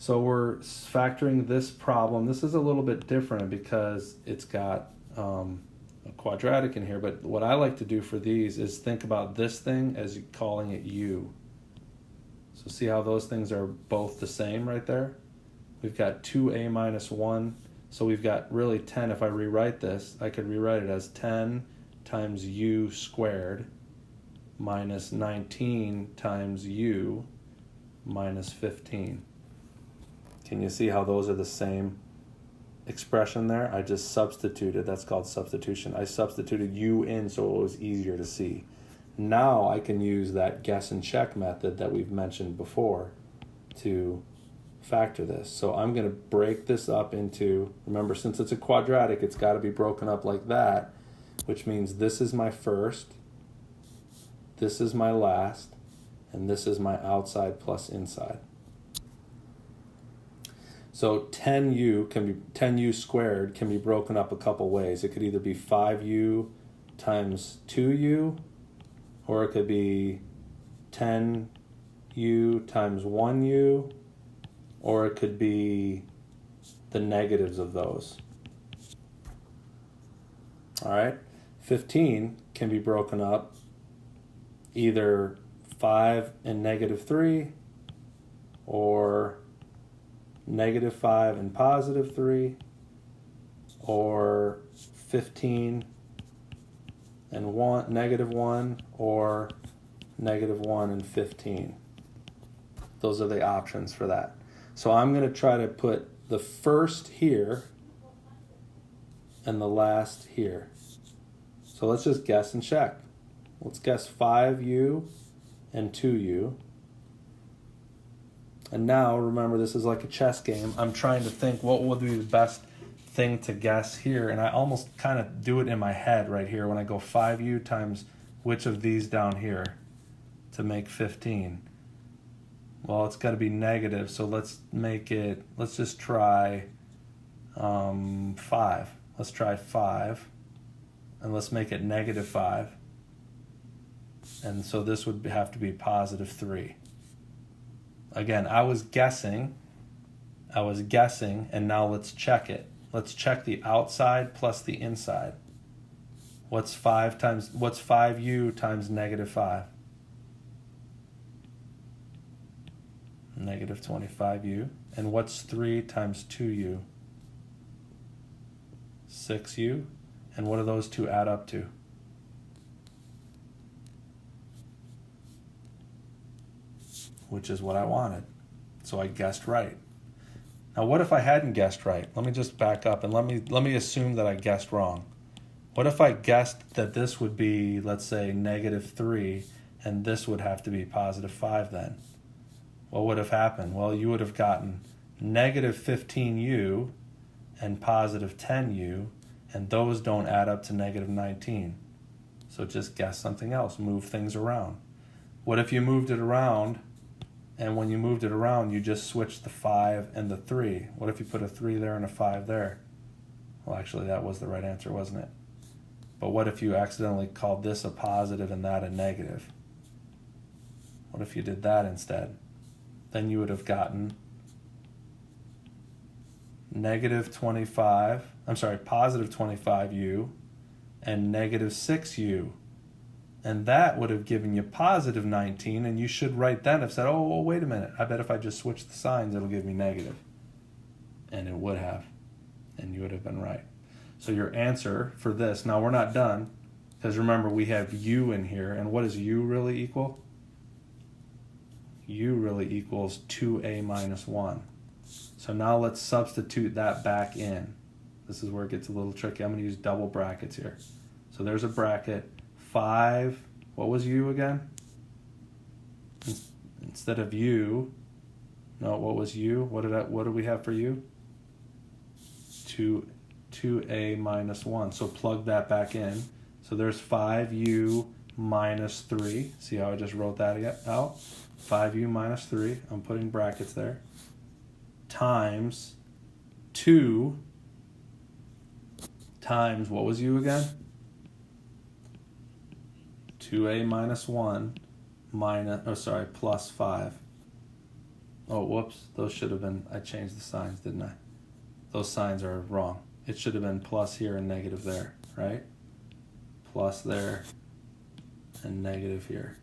So we're factoring this problem. This is a little bit different because it's got a quadratic in here, but what I like to do for these is think about this thing as calling it u. So see how those things are both the same right there? We've got 2a minus 1, so we've got really 10. If I rewrite this, I could rewrite it as 10 times u squared minus 19 times u minus 15. Can you see how those are the same expression there? I just substituted. That's called substitution. I substituted u in so it was easier to see. Now I can use that guess and check method that we've mentioned before to factor this. So I'm going to break this up into, remember, since it's a quadratic, it's got to be broken up like that, which means this is my first, this is my last, and this is my outside plus inside. So 10u squared can be broken up a couple ways. It could either be 5u times 2u, or it could be 10u times 1u, or it could be the negatives of those. All right, 15 can be broken up either 5 and negative 3, or negative 5 and positive 3, or 15 and 1, negative 1, or negative 1 and 15. Those are the options for that. So I'm going to try to put the first here and the last here. So let's just guess and check. Let's guess 5u and 2u. And now, remember, this is like a chess game. I'm trying to think what would be the best thing to guess here. And I almost kind of do it in my head right here when I go 5u times which of these down here to make 15. Well, it's got to be negative, so let's just try 5. Let's try 5, and let's make it negative 5. And so this would have to be positive 3. Again, I was guessing, and now let's check it. Let's check the outside plus the inside. What's 5u times negative 5? Negative 25u. And what's 3 times 2u? 6u. And what do those two add up to? Which is what I wanted. So I guessed right. Now what if I hadn't guessed right? Let me just back up and let me assume that I guessed wrong. What if I guessed that this would be, let's say, negative 3, and this would have to be positive 5 then? What would have happened? Well, you would have gotten negative 15u and positive 10u, and those don't add up to negative 19. So just guess something else. Move things around. What if you moved it around, and when you moved it around, you just switched the 5 and the 3? What if you put a 3 there and a 5 there? Well, actually, that was the right answer, wasn't it? But what if you accidentally called this a positive and that a negative? What if you did that instead? Then you would have gotten positive 25u and negative 6u. And that would have given you positive 19, and you should right then have said, oh, well, wait a minute. I bet if I just switch the signs, it'll give me negative. And it would have. And you would have been right. So your answer for this, now we're not done, because remember we have u in here, and what does u really equal? U really equals 2a minus 1. So now let's substitute that back in. This is where it gets a little tricky. I'm going to use double brackets here. So there's a bracket. 5, what was u again? Instead of u, no, what was u? What did we have for u? 2a minus 1. So plug that back in. So there's 5u minus 3. See how I just wrote that out? 5u minus 3, I'm putting brackets there, times 2 times, what was u again? 2a minus 1 plus 5. Oh, whoops. Those should have been, I changed the signs, didn't I? Those signs are wrong. It should have been plus here and negative there, right? Plus there and negative here.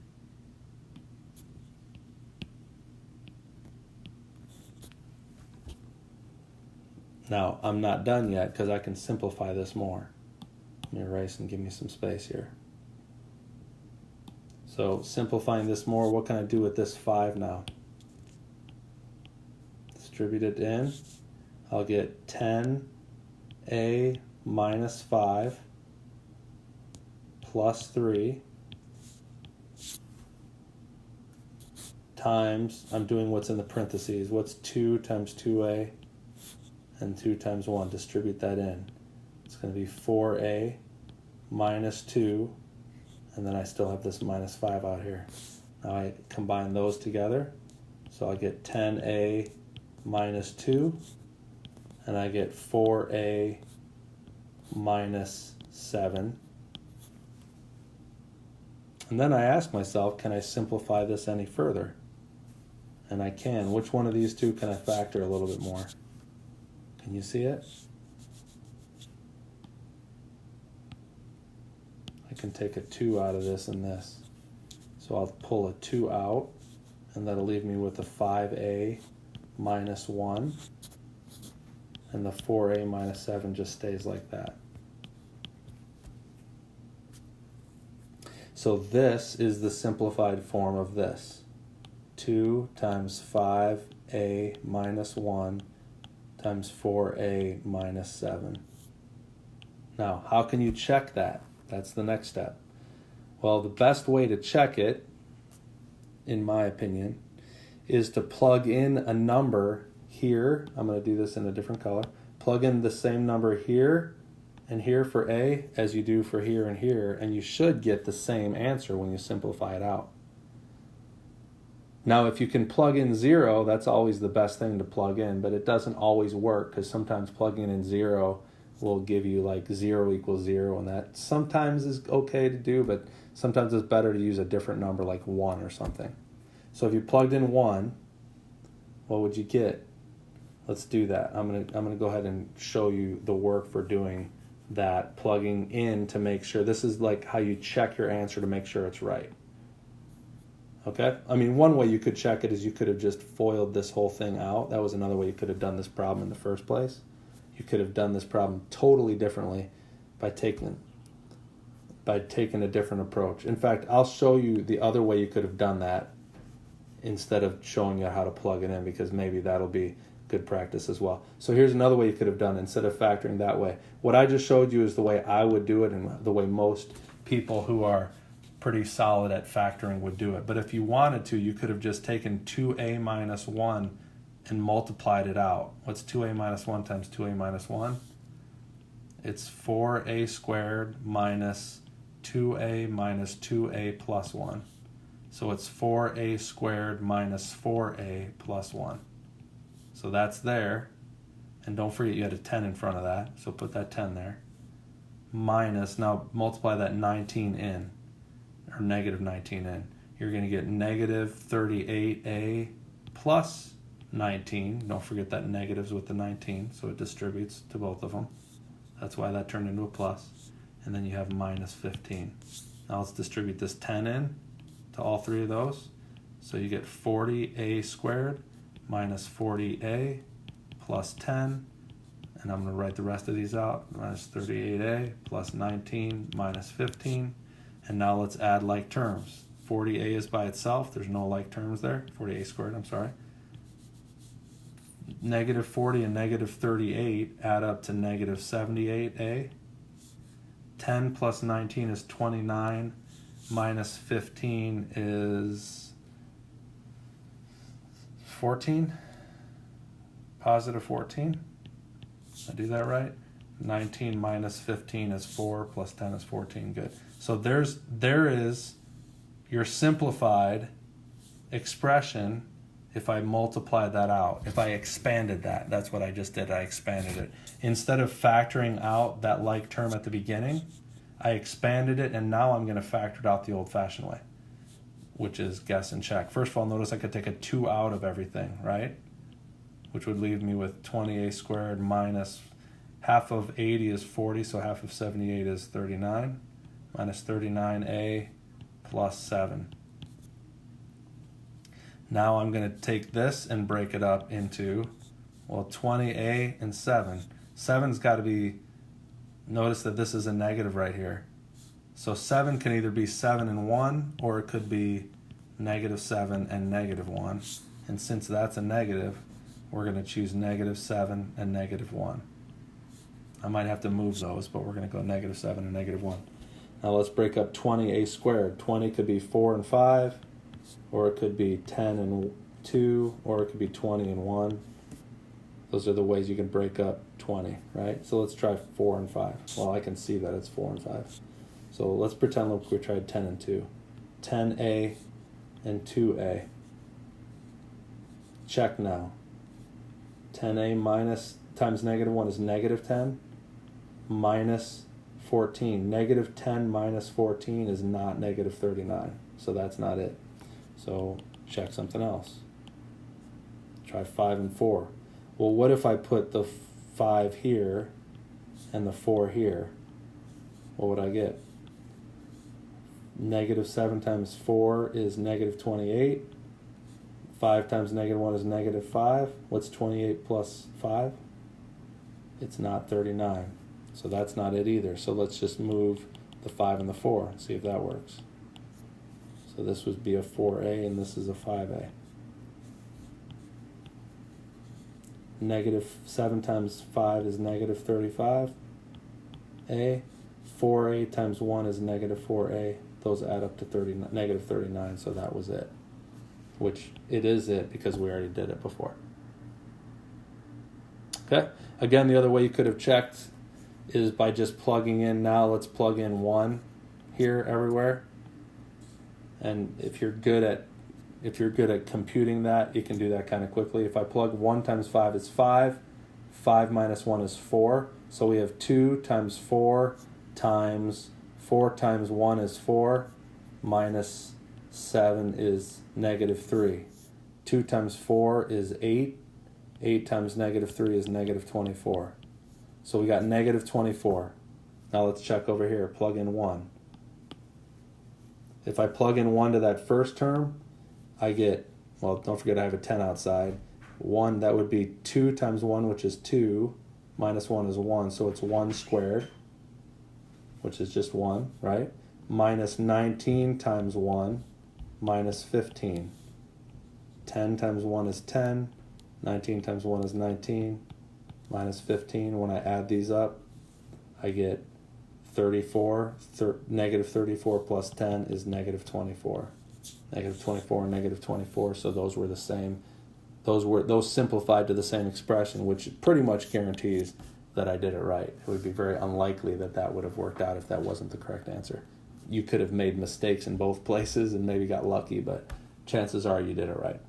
Now, I'm not done yet because I can simplify this more. Let me erase and give me some space here. So simplifying this more, what can I do with this 5 now? Distribute it in. I'll get 10a minus 5 plus 3 times, I'm doing what's in the parentheses. What's 2 times 2a and 2 times 1? Distribute that in. It's going to be 4a minus 2, and then I still have this minus 5 out here. Now I combine those together, so I get 10a minus 2, and I get 4a minus 7. And then I ask myself, can I simplify this any further? And I can. Which one of these two can I factor a little bit more? Can you see it? I can take a 2 out of this and this. So I'll pull a 2 out, and that'll leave me with a 5a minus 1. And the 4a minus 7 just stays like that. So this is the simplified form of this. 2 times 5a minus 1 times 4a minus 7. Now, how can you check that? That's the next step. Well, the best way to check it, in my opinion, is to plug in a number here. I'm going to do this in a different color. Plug in the same number here and here for a as you do for here, and you should get the same answer when you simplify it out. Now, if you can plug in 0, that's always the best thing to plug in, but it doesn't always work because sometimes plugging in 0 will give you like 0 equals 0, and that sometimes is okay to do, but sometimes it's better to use a different number like 1 or something. So if you plugged in 1, what would you get? Let's do that. I'm gonna go ahead and show you the work for doing that, plugging in to make sure. This is like how you check your answer to make sure it's right. Okay? I mean, one way you could check it is you could have just FOILed this whole thing out. That was another way you could have done this problem in the first place. You could have done this problem totally differently by taking a different approach. In fact, I'll show you the other way you could have done that instead of showing you how to plug it in, because maybe that'll be good practice as well. So here's another way you could have done it instead of factoring that way. What I just showed you is the way I would do it and the way most people who are pretty solid at factoring would do it. But if you wanted to, you could have just taken 2a minus 1 and multiplied it out. What's 2a minus 1 times 2a minus 1? It's 4a squared minus 2a minus 2a plus 1. So it's 4a squared minus 4a plus 1. So that's there. And don't forget you had a 10 in front of that, so put that 10 there. Minus, now multiply that 19 in, or negative 19 in. You're going to get negative 38a plus 19. Don't forget that negatives with the 19, so it distributes to both of them. That's why that turned into a plus. And then you have minus 15. Now let's distribute this 10 in to all three of those. So you get 40a squared minus 40a plus 10. And I'm going to write the rest of these out. Minus 38a plus 19 minus 15. And now let's add like terms. 40a is by itself. There's no like terms there. 40a squared, I'm sorry. Negative 40 and negative 38 add up to negative 78a. 10 plus 19 is 29. Minus 15 is 14. Positive 14. Did I do that right? 19 minus 15 is 4, plus 10 is 14. Good. So there is your simplified expression if I multiply that out. If I expanded that, that's what I just did. I expanded it. Instead of factoring out that like term at the beginning, I expanded it, and now I'm going to factor it out the old-fashioned way. which is guess and check. First of all, notice I could take a 2 out of everything, right? Which would leave me with 20a squared minus half of 80 is 40, so half of 78 is 39, minus 39a plus 7. Now I'm going to take this and break it up into, well, 20a and 7. 7's got to be, notice that this is a negative right here. So 7 can either be 7 and 1, or it could be negative 7 and negative 1. And since that's a negative, we're going to choose negative 7 and negative 1. I might have to move those, but we're going to go negative 7 and negative 1. Now let's break up 20a squared. 20 could be 4 and 5, or it could be 10 and 2, or it could be 20 and 1. Those are the ways you can break up 20, right? So let's try 4 and 5. Well, I can see that it's 4 and 5. So let's pretend like we tried 10 and 2. 10a and 2a. Check now. 10a minus times negative 1 is negative 10 minus 14. Negative 10 minus 14 is not negative 39. So that's not it. So check something else. Try 5 and 4. Well, what if I put the 5 here and the 4 here? What would I get? Negative 7 times 4 is negative 28. 5 times negative 1 is negative 5. What's 28 plus 5? It's not 39. So that's not it either. So let's just move the 5 and the 4, see if that works. So this would be a 4a and this is a 5a. Negative 7 times 5 is negative 35. A. 4a times 1 is negative 4a. Those add up to negative 39, so that was it. Which it is it because we already did it before. Okay? Again, the other way you could have checked is by just plugging in. Now let's plug in 1 here everywhere. And if you're good at computing that, you can do that kind of quickly. If I plug 1 times 5 is 5. 5 minus 1 is 4. So we have 2 times 4 times 4 times 1 is 4. Minus 7 is negative 3. 2 times 4 is 8. 8 times negative 3 is negative 24. So we got negative 24. Now let's check over here. Plug in 1. If I plug in 1 to that first term, I get, well, don't forget I have a 10 outside. 1, that would be 2 times 1, which is 2, minus 1 is 1, so it's 1 squared, which is just 1, right? Minus 19 times 1, minus 15. 10 times 1 is 10, 19 times 1 is 19, minus 15. When I add these up, I get 34. Negative 34 plus 10 is negative 24. Negative 24 and negative 24, so those were the same. Those simplified to the same expression, which pretty much guarantees that I did it right. It would be very unlikely that that would have worked out if that wasn't the correct answer. You could have made mistakes in both places and maybe got lucky, but chances are you did it right.